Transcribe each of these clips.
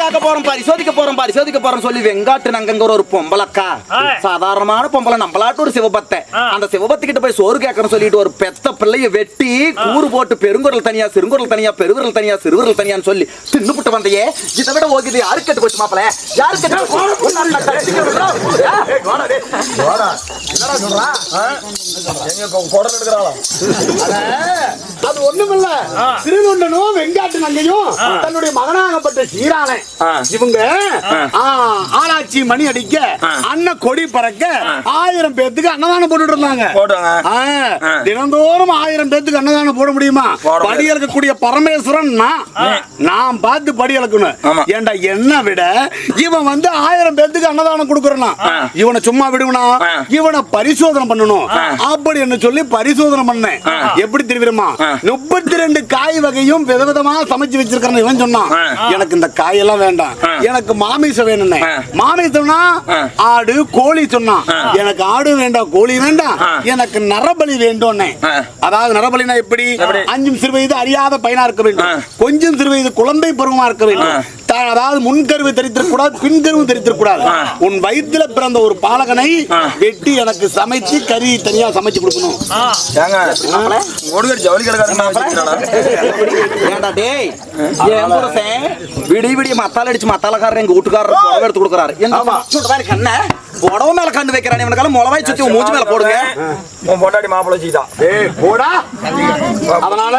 பார்க்க போறோம், பரிசோதிக்க போறோம் சொல்லி வெங்காட்டு நங்கங்கிற ஒரு பொம்பளக்கா, சாதாரணமான பொம்பளை, நம்மளாட்டு ஒரு சிவபத்தை, அந்த சிவபத்திக்கிட்ட போய் சோறு கேட்கணும் சொல்லிட்டு ஒரு பெத்த பிள்ளைய வெட்டி கூறு போட்டு பெருங்குரல் தனியா, சிறுங்குரல் தனியா, பெருவிரல் தனியா, சிறுவிரல் தனியான்னு சொல்லி தின்னுபுட்டு வந்தையே. இதை விட ஓகே யாரு கட்டு போச்சு மாப்பிள? யாரு கட்டு? அது ஒண்ணுமில்ல, திருநொண்டனும் வெங்காட்டு நங்கையும் தன்னுடைய மகனாகப்பட்ட சீரானை இவங்க ஆராய்ச்சி மணி அடிக்க அண்ணன் கொடி பறக்க 1000 பேத்துக்கு அன்னதானம் போட்டுட்டு இருந்தாங்க. தினந்தோறும் 1000 பேத்துக்கு அன்னதானம் போட முடியுமா? படி இறக்கக்கூடிய பரமேஸ்வரன் நான் பார்த்து படி இறக்கணும். ஏண்டா என்ன விட இவன் வந்து 1000 பேத்துக்கு அன்னதானம் கொடுக்கறனா, இவனை சும்மா விடுவனா? இவனை பரிசோதனை பண்ணணும். அப்படி என்ன சொல்லி பரிசோதனை பண்ணேன். எப்படி தெரியுமா? 32 காய் வகையும் விதவிதமா சமைச்சு வச்சிருக்கிறேன். இவன் சொன்னான், எனக்கு இந்த காயெல்லாம் வேண்டாம், எனக்கு மாமிசம் வேணும். மாமிசம்னா ஆடு கோழி சொன்னான். எனக்கு ஆடு வேண்டாம், கோழி வேண்டாம், எனக்கு நரபலி வேண்டும். அதாவது நரபலினா எப்படி? 5 சிறு வயது அறியாத பையனா இருக்க வேண்டும், கொஞ்சம் சிறு வயது குழந்தை பருவமா இருக்க வேண்டும். அதாவது முன்கருவு தெரித்திருக்கூடாது, பின்கருவு தெரித்திருக்கூடாது. உன் வயிற்றுல பிறந்த ஒரு பாலகனை வெட்டி எனக்கு சமைச்சு கறி தனியா சமைச்சு கொடுக்கணும். விடிய விடிய மத்தால அடிச்சு மத்தாலக்காரர் எங்க வீட்டுக்காரர் எடுத்து கொடுக்குறாரு. கண்ண புடவை மேல கண்டு வைக்கிறான். இவனுக்கால முளவாய் சுத்தி மூச்சு மேல போடுங்க. பொண்டாடி மாப்பிள்ளை அதனால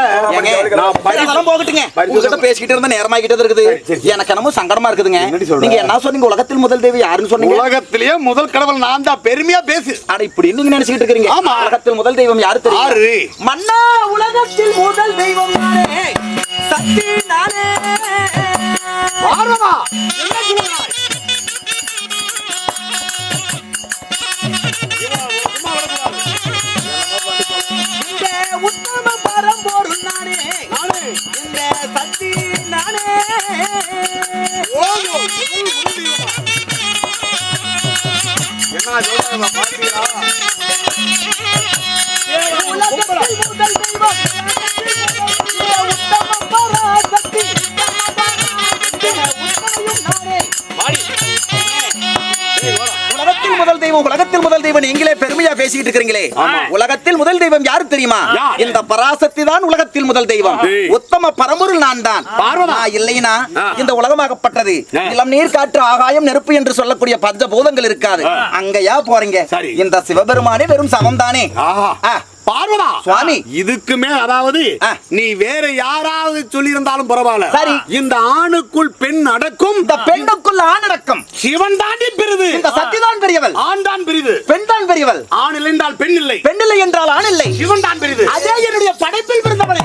போகட்டுங்க. உங்ககிட்ட பேசிக்கிட்டு இருந்தா நேரமாகிட்டே இருக்குது. எனக்கு என்னமோ சங்கடமா இருக்குதுங்க. நீங்க என்ன சொன்னீங்க? உலகத்தில் முதல் தெய்வம் யாருன்னு சொன்னீங்க? உலகத்திலேயே முதல் கடவுள் நான் தான். பெருமையா பேசு. அட இப்படி நீங்க நினைச்சிட்டு இருக்கீங்க. ஆமா, உலகத்தில் முதல் தெய்வம் யாரு தெரியும்? மன்னா, உலகத்தில் முதல் தெய்வம் நானே, சக்தி நானே. பார்வதா உத்தம பரம்பொருள் நானே, இந்த சக்தி நானே. உலகத்தில் முதல் தெய்வம் நீங்களே பெருமையா பேசிட்டு இருக்கிறீங்களே. உலகத்தில் முதல் தெய்வம் யாரு தெரியுமா? இந்த பராசக்தி தான் உலகத்தில் முதல் தெய்வம். உத்தம பரம்பொருள் நான் தான். இல்லைனா இந்த உலகமாகப்பட்டது நிலம், நீர், காற்று, ஆகாயம், நெருப்பு என்று சொல்லக்கூடிய பஞ்சபூதங்கள் இருக்காது. அங்கயா போறீங்க? இந்த சிவபெருமானே வெறும் சமம் தானே. பார்வதா சுவாமி, இதுக்குமே அதாவது நீ வேற யாராவது சொல்லி இருந்தாலும் பரவாயில்ல. சரி, இந்த ஆணுக்குள் பெண் அடக்கும், இந்த பெண்ணுக்குள் ஆண் அடக்கம். சிவன் தான் பெரிது, இந்த சக்தி தான் பெரியவள். ஆண் தான் பெரிது, பெண் தான் பெரியவள். ஆண் இல்லை என்றால் பெண் இல்லை, பெண் இல்லை என்றால் ஆண் இல்லை. சிவன் தான் பெரிது. அதே என்னுடைய படைப்பில் பிறந்தவளை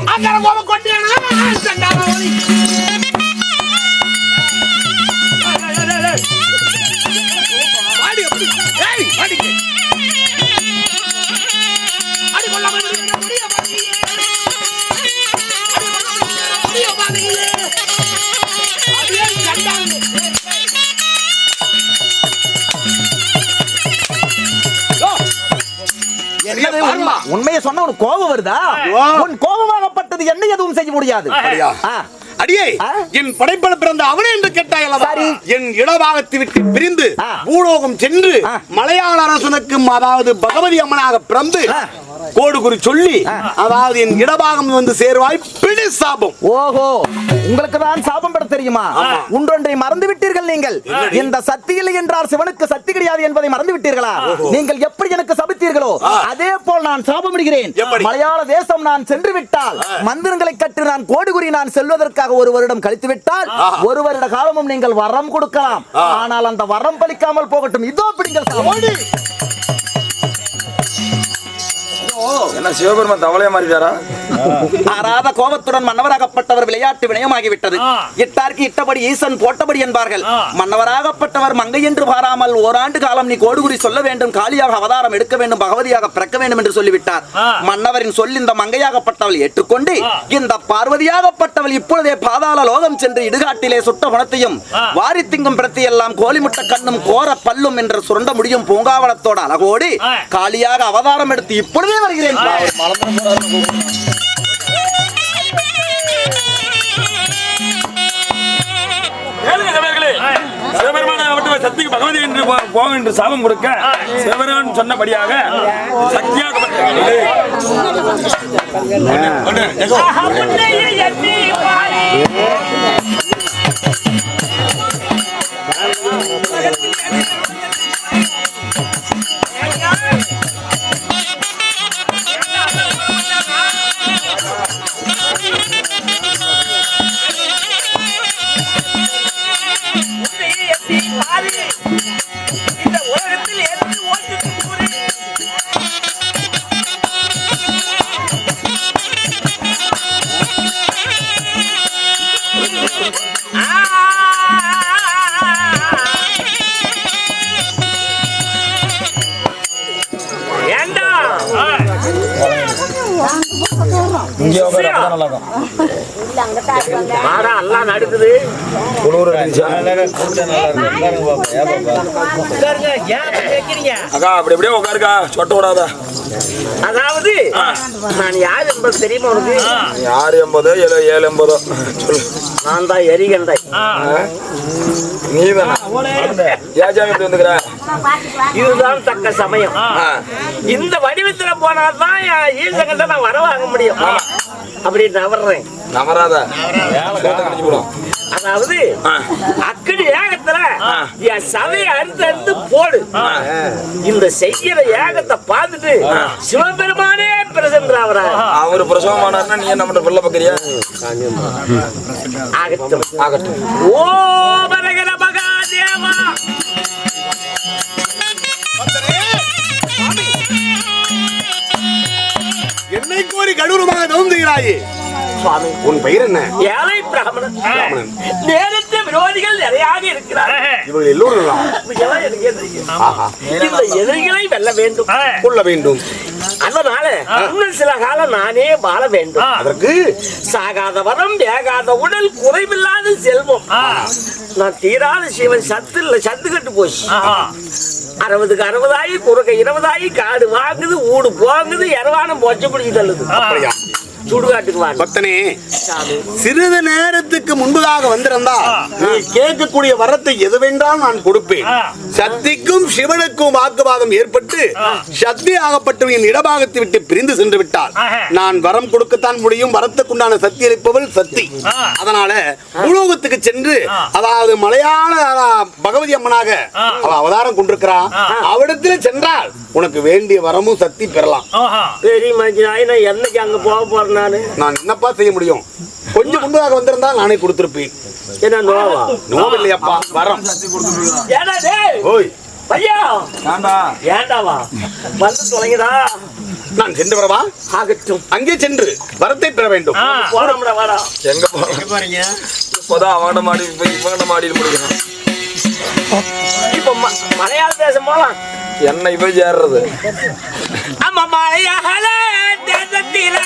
உண்மையை சொன்ன உனக்கு கோபம் வருதா? உன் கோபமாகப்பட்டது என்ன எதுவும் செய்ய முடியாது. அடியே, என் படைப்பில் பிறந்த அவனே என்று கேட்டாய் அல்லவா? என் இடபாகத்தை விட்டு பிரிந்து பூலோகம் சென்று மலையாள அரசனுக்கு, அதாவது பகவதி அம்மனாக பிறந்து கோடு குறி சொல்லி, அதாவது என் இடபாகம் வந்து சேருவாய், பிடி சாபம். ஓஹோ, உங்களுக்கு தான் சாபம் பெற தெரியுமா? ஒன்றொன்றை மறந்து விட்டீர்கள் நீங்கள். இந்த சக்தி இல்லை என்றால் சிவனுக்கு சக்தி கிடையாது என்பதை மறந்து விட்டீர்களா? நீங்கள் எப்படி எனக்கு சபித்தீர்களோ அதே போல் நான் சாபமிடுகிறேன். மலையாள தேசம் நான் சென்று விட்டால், மந்திரங்களை கற்று நான் கோடு குறி நான் செல்வதற்காக 1 வருடம் கழித்து விட்டால் 1 வருட காலமும் நீங்கள் வரம் கொடுக்கலாம். ஆனால் அந்த வரம் பலிக்காமல் போகட்டும். இதோ பிடிங்கள் சாபம். என்ன சிவபெருமான் தவளையா மாறிட்டாரா? ஆறாத கோபத்துடன் மன்னவராகப்பட்டவர் விளையாட்டு வினயமாகிவிட்டது. இட்டார்க்கு இட்டபடி ஈசன் போட்டபடி என்பார்கள். மன்னவராகப்பட்டவர் மங்கை என்று பாராமல் ஓராண்டு காலம் நீ கோடுகுறி சொல்ல வேண்டும், காளியாக அவதாரம் எடுக்க வேண்டும், பகவதியாக பிறக்க வேண்டும் என்று சொல்லிவிட்டார். மன்னவரின் சொல் இந்த மங்கையாகப்பட்டவள் ஏற்றுக்கொண்டு, இந்த பார்வதியாகப்பட்டவள் இப்பொழுதே பாதாள லோகம் சென்று இடுகாட்டிலே சுட்ட குணத்தையும் வாரி திங்கும் பிரத்தி எல்லாம் கோலிமுட்ட கண்ணும் கோர பல்லும் என்று சுரண்ட முடியும் பூங்காவனத்தோட அழகோடு காளியாக அவதாரம் எடுத்து இப்பொழுதே வருகிறேன். கேளுங்க இடத்துக்கு பகவதி என்று போக என்று சாபம் கொடுக்க சிவபெருமான் சொன்னபடியாக சக்தியாகப்பட்ட இந்த உலகத்தில் எது ஓட்டுக்கு கூறு ஏண்டா மாடா எல்லாம் நடக்குது அக்கா அப்படி அப்படியே உட்காருக்கா சொட்ட விடாத. அதாவது நான் யார் என்பது தெரியுமா உனக்கு? 680 780 சொல்லு. நான் தான் எரிகண்டை. நீ தானே ஏஜாமி இப்படி வந்துக்கிற? இதுதான் தக்க சமயம். இந்த வடிவத்துல போனாதான் ஈசங்கிட்ட நான் வர வாங்க முடியும். அப்படி நவர்றேன். நவராத கடிச்சு போடும். அதாவது அக்கடி ஏகத்துல என் சதையை அறுத்து அறுத்து போடு. இந்த செய்யற ஏகத்தை பார்த்துட்டு சிவபெருமானே பிரசன்ன அவரு பிரசவமானார்னா நீ என்ன பண்ற பிள்ளை பக்கறியா? ஆகட்டும் ஆகட்டும். ஓ பரகர மகாதேவா என்னை கோரி கடூரமாக தவம் செய்கிறாயே. சுவாமி உன் பெயர் என்ன? ஏழை பிராமணன். நேரத்தை விரோதிகள் நிறையாக இருக்கிறார்கள். இவர்கள் எல்லோரும் இதெல்லாம் எனக்கு எதிரிகள். இந்த எதிரிகளை வெல்ல வேண்டும், கொள்ள வேண்டும். அதனால இன்னும் சில காலம் நானே வாழ வேண்டும். அதற்கு சாகாத வரம், வேகாத உடல், குறைவில்லாத செல்வம். நான் தீராத சிவன் சத்து இல்ல, சத்து கட்டு போச்சு. 60க்கு 60 ஆகி குறுக்க 20 ஆகி காடு வாங்குது, ஊடு போங்குது, இரவானம் பொச்சை பிடிச்சி தள்ளுது. அப்படியா? சுடுகாட்டுக்கு வாங்க பக்தனே, சிறிது நேரத்துக்கு முன்பதாக வந்திருந்தா நீ கேட்கக்கூடிய வரத்தை எது வேண்டால் நான் கொடுப்பேன். சக்திக்கும் சிவனுக்கும் வாக்குவாதம் ஏற்பட்டு சக்தி ஆகப்பட்டவன் இடபாகத்தை விட்டு பிரிந்து சென்று விட்டால் நான் வரம் கொடுக்கத்தான் முடியும். வரத்துக்குண்டான சக்தி அளிப்பவள் சக்தி. அதனால பூலோகத்துக்கு சென்று, அதாவது மலையாள பகவதி அம்மனாக அவ அவதாரம் கொண்டிருக்கிறான், அவரிடத்துல சென்றால் உனக்கு வேண்டிய வரமும் சக்தி பெறலாம். பெரிய மனுஷனாய் நான் என்னைக்கு அங்க போக போறேன்? நான் என்னப்பா செய்ய முடியும்? கொஞ்சம் முன்பதாக வந்திருந்தால் நானே கொடுத்திருப்பேன். என்ன நோவா? நோவில்லையப்பா, வரம். ஏடா டேய், ஓய் பையா ஏண்டா ஏண்டாவா வந்து தொலைங்கடா. நான் சென்று வரவா? ஆகட்டும், அங்கே சென்று வரத்தை பெற வேண்டும். போறோம்டா வாடா. எங்க போறீங்க? இப்பதான் அவன மாடி இவன மாடியில் முடிக்கணும். இப்ப மலையாள தேசம் போலாம். என்ன இவ ஏறுறது? ஆமா, மலையாள தேசத்தில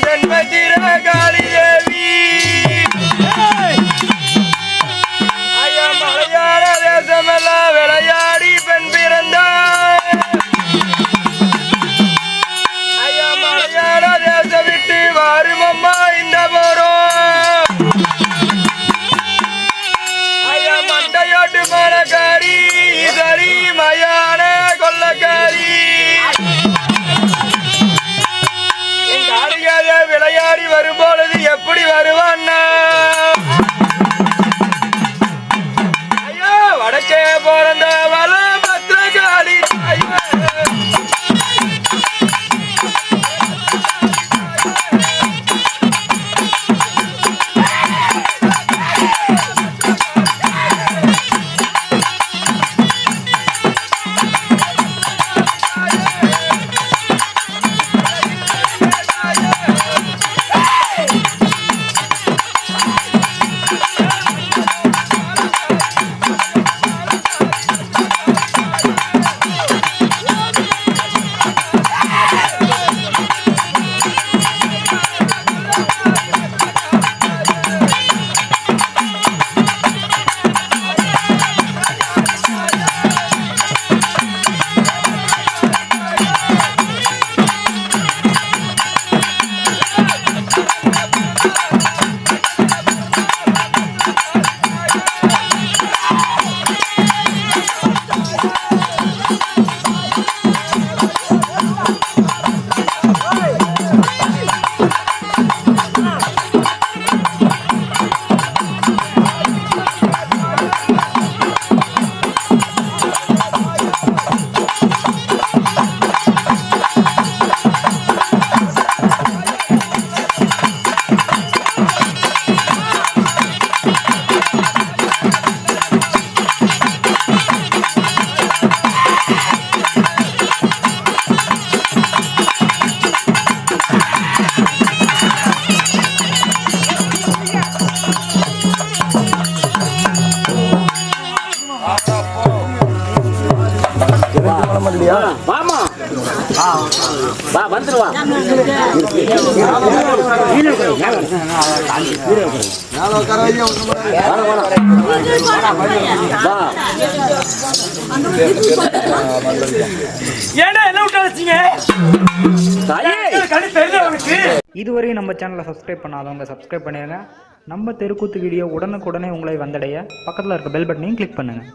ஜென்மத்திர காளி தேவி ஐயா மலையாள தேசமெல்லாம் விளையாடி பெண் பிறந்தாய் ஐயா மலையாள தேசம் விட்டு வாருமம்மா இந்த போறோம் ஐயா மண்டையோட்டு மரக்காரி சரி மயான கொல்லக்காரி எங்க ஆளுகாத விளையாடி வரும்பொழுது எப்படி வருவான்னா ஐயோ வடக்கே பிறந்த வள பத்திரகாளி வாமா வா வந்துருவா ஏன்னா என்ன விட்டு வச்சீங்க இதுவரை நம்ம சேனலை சப்ஸ்கிரைப் பண்ணாதவங்க சப்ஸ்கிரைப் பண்ணிடுங்க. நம்ம தெருக்கூத்து வீடியோ உடனுக்குடனே உங்களை வந்தடைய பக்கத்தில் இருக்க பெல் பட்டனையும் கிளிக் பண்ணுங்கள்.